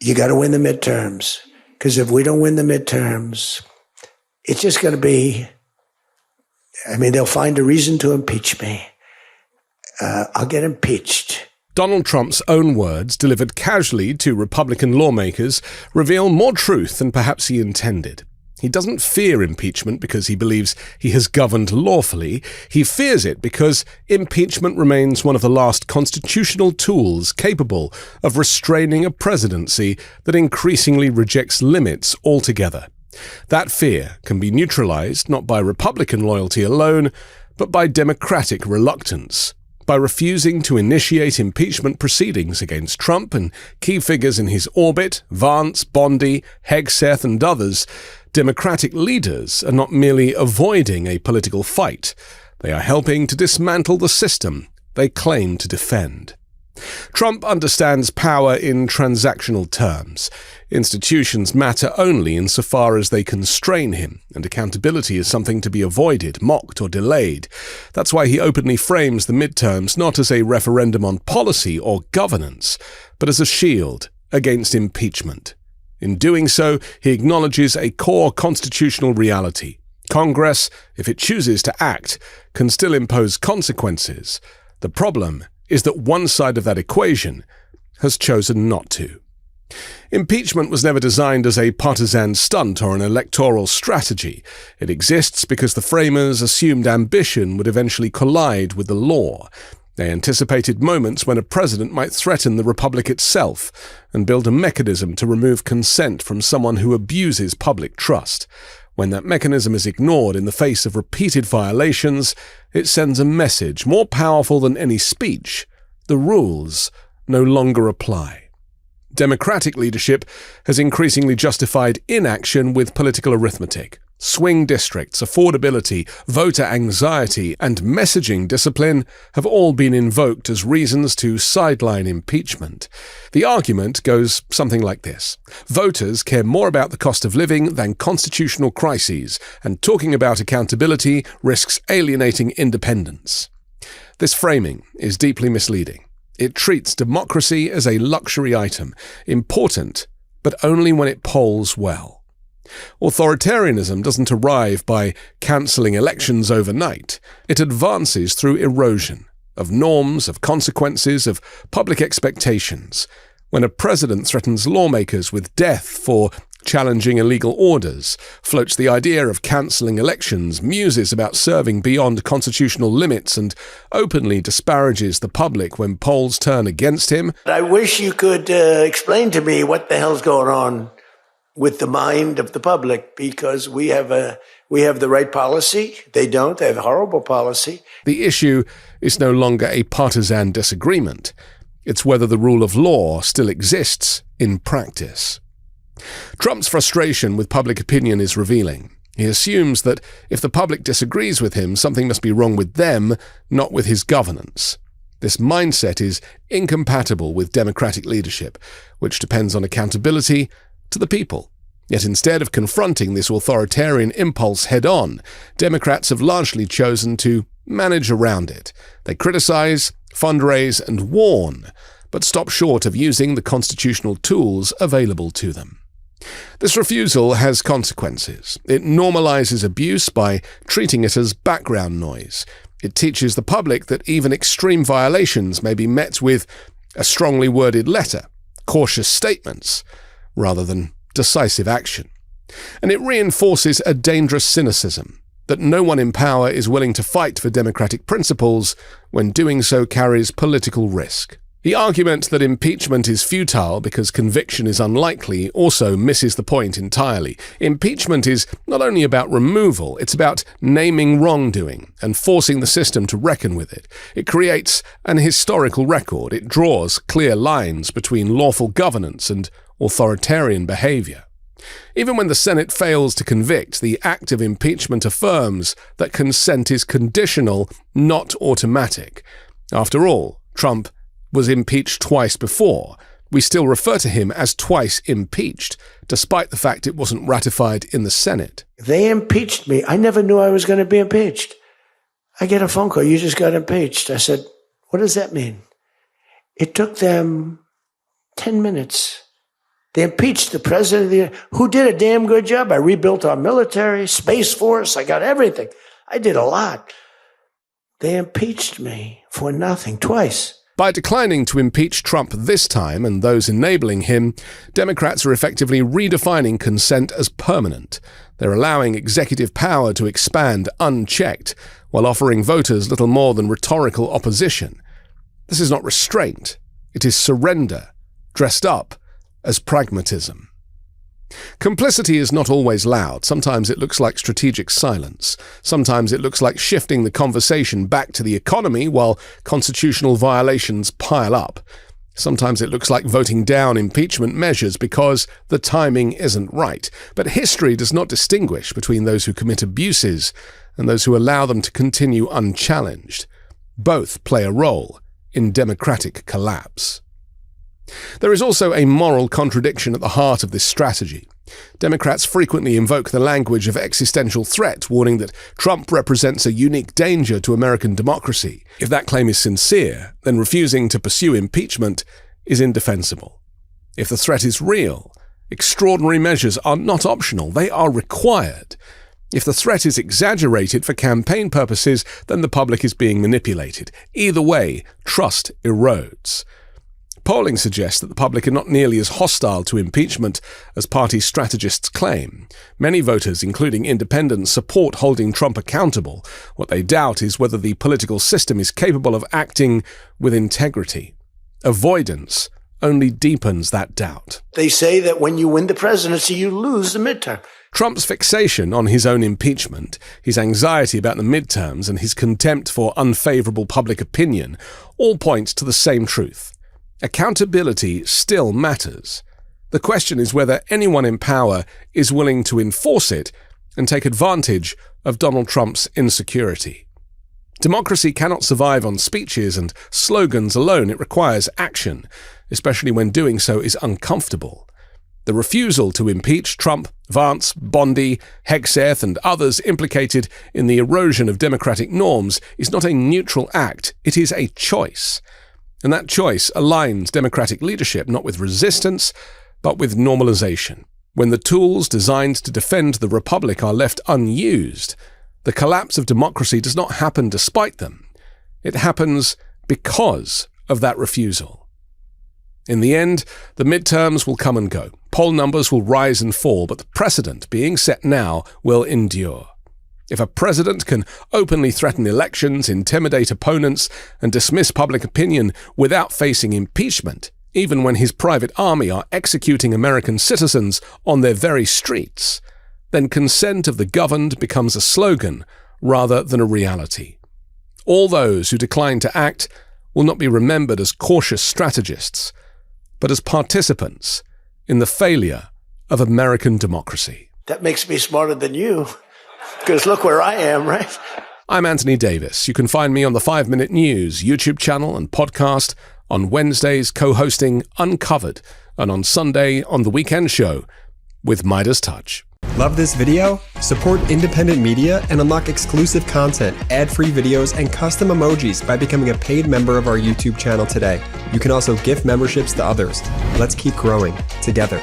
you got to win the midterms. Because if we don't win the midterms, it's just going to be, they'll find a reason to impeach me. I'll get impeached. Donald Trump's own words, delivered casually to Republican lawmakers, reveal more truth than perhaps he intended. He doesn't fear impeachment because he believes he has governed lawfully. He fears it because impeachment remains one of the last constitutional tools capable of restraining a presidency that increasingly rejects limits altogether. That fear can be neutralized not by Republican loyalty alone, but by Democratic reluctance. By refusing to initiate impeachment proceedings against Trump and key figures in his orbit, Vance, Bondi, Hegseth and others, Democratic leaders are not merely avoiding a political fight, they are helping to dismantle the system they claim to defend. Trump understands power in transactional terms. Institutions matter only insofar as they constrain him, and accountability is something to be avoided, mocked, or delayed. That's why he openly frames the midterms not as a referendum on policy or governance, but as a shield against impeachment. In doing so, he acknowledges a core constitutional reality. Congress, if it chooses to act, can still impose consequences. The problem is that one side of that equation has chosen not to. Impeachment was never designed as a partisan stunt or an electoral strategy. It exists because the framers assumed ambition would eventually collide with the law. They anticipated moments when a president might threaten the republic itself and build a mechanism to remove consent from someone who abuses public trust. When that mechanism is ignored in the face of repeated violations, it sends a message more powerful than any speech. The rules no longer apply. Democratic leadership has increasingly justified inaction with political arithmetic. Swing districts, affordability, voter anxiety, and messaging discipline have all been invoked as reasons to sideline impeachment. The argument goes something like this. Voters care more about the cost of living than constitutional crises, and talking about accountability risks alienating independence. This framing is deeply misleading. It treats democracy as a luxury item, important, but only when it polls well. Authoritarianism doesn't arrive by cancelling elections overnight. It advances through erosion of norms, of consequences, of public expectations. When a president threatens lawmakers with death for challenging illegal orders, floats the idea of cancelling elections, muses about serving beyond constitutional limits, and openly disparages the public when polls turn against him. I wish you could explain to me what the hell's going on with the mind of the public, because we have the right policy. They don't. They have horrible policy. The issue is no longer a partisan disagreement. It's whether the rule of law still exists in practice. Trump's frustration with public opinion is revealing. He assumes that if the public disagrees with him, something must be wrong with them, not with his governance. This mindset is incompatible with democratic leadership, which depends on accountability to the people. Yet instead of confronting this authoritarian impulse head-on, Democrats have largely chosen to manage around it. They criticize, fundraise, and warn, but stop short of using the constitutional tools available to them. This refusal has consequences. It normalizes abuse by treating it as background noise. It teaches the public that even extreme violations may be met with a strongly worded letter, cautious statements, rather than decisive action. And it reinforces a dangerous cynicism, that no one in power is willing to fight for democratic principles when doing so carries political risk. The argument that impeachment is futile because conviction is unlikely also misses the point entirely. Impeachment is not only about removal, it's about naming wrongdoing and forcing the system to reckon with it. It creates an historical record. It draws clear lines between lawful governance and authoritarian behavior. Even when the Senate fails to convict, the act of impeachment affirms that consent is conditional, not automatic. After all, Trump was impeached twice before. We still refer to him as twice impeached, despite the fact it wasn't ratified in the Senate. They impeached me. I never knew I was going to be impeached. I get a phone call, you just got impeached. I said, what does that mean? It took them 10 minutes They impeached the president of the United States, who did a damn good job. I rebuilt our military, Space Force. I got everything. I did a lot. They impeached me for nothing twice. By declining to impeach Trump this time and those enabling him, Democrats are effectively redefining consent as permanent. They're allowing executive power to expand unchecked, while offering voters little more than rhetorical opposition. This is not restraint. It is surrender, dressed up as pragmatism. Complicity is not always loud. Sometimes it looks like strategic silence. Sometimes it looks like shifting the conversation back to the economy while constitutional violations pile up. Sometimes it looks like voting down impeachment measures because the timing isn't right. But history does not distinguish between those who commit abuses and those who allow them to continue unchallenged. Both play a role in democratic collapse. There is also a moral contradiction at the heart of this strategy. Democrats frequently invoke the language of existential threat, warning that Trump represents a unique danger to American democracy. If that claim is sincere, then refusing to pursue impeachment is indefensible. If the threat is real, extraordinary measures are not optional, they are required. If the threat is exaggerated for campaign purposes, then the public is being manipulated. Either way, trust erodes. Polling suggests that the public are not nearly as hostile to impeachment as party strategists claim. Many voters, including independents, support holding Trump accountable. What they doubt is whether the political system is capable of acting with integrity. Avoidance only deepens that doubt. They say that when you win the presidency, you lose the midterm. Trump's fixation on his own impeachment, his anxiety about the midterms, and his contempt for unfavorable public opinion all point to the same truth. Accountability still matters. The question is whether anyone in power is willing to enforce it and take advantage of Donald Trump's insecurity. Democracy cannot survive on speeches and slogans alone. It requires action, especially when doing so is uncomfortable. The refusal to impeach Trump, Vance, Bondi, Hegseth, and others implicated in the erosion of democratic norms is not a neutral act. It is a choice. And that choice aligns democratic leadership not with resistance, but with normalization. When the tools designed to defend the republic are left unused, the collapse of democracy does not happen despite them. It happens because of that refusal. In the end, the midterms will come and go. Poll numbers will rise and fall, but the precedent being set now will endure. If a president can openly threaten elections, intimidate opponents, and dismiss public opinion without facing impeachment, even when his private army are executing American citizens on their very streets, then consent of the governed becomes a slogan rather than a reality. All those who decline to act will not be remembered as cautious strategists, but as participants in the failure of American democracy. That makes me smarter than you. Because look where I am, right? I'm Anthony Davis. You can find me on the 5 Minute News YouTube channel and podcast, on Wednesdays co-hosting Uncovered, and on Sunday on The Weekend Show with MeidasTouch. Love this video? Support independent media and unlock exclusive content, ad-free videos, and custom emojis by becoming a paid member of our YouTube channel today. You can also gift memberships to others. Let's keep growing together.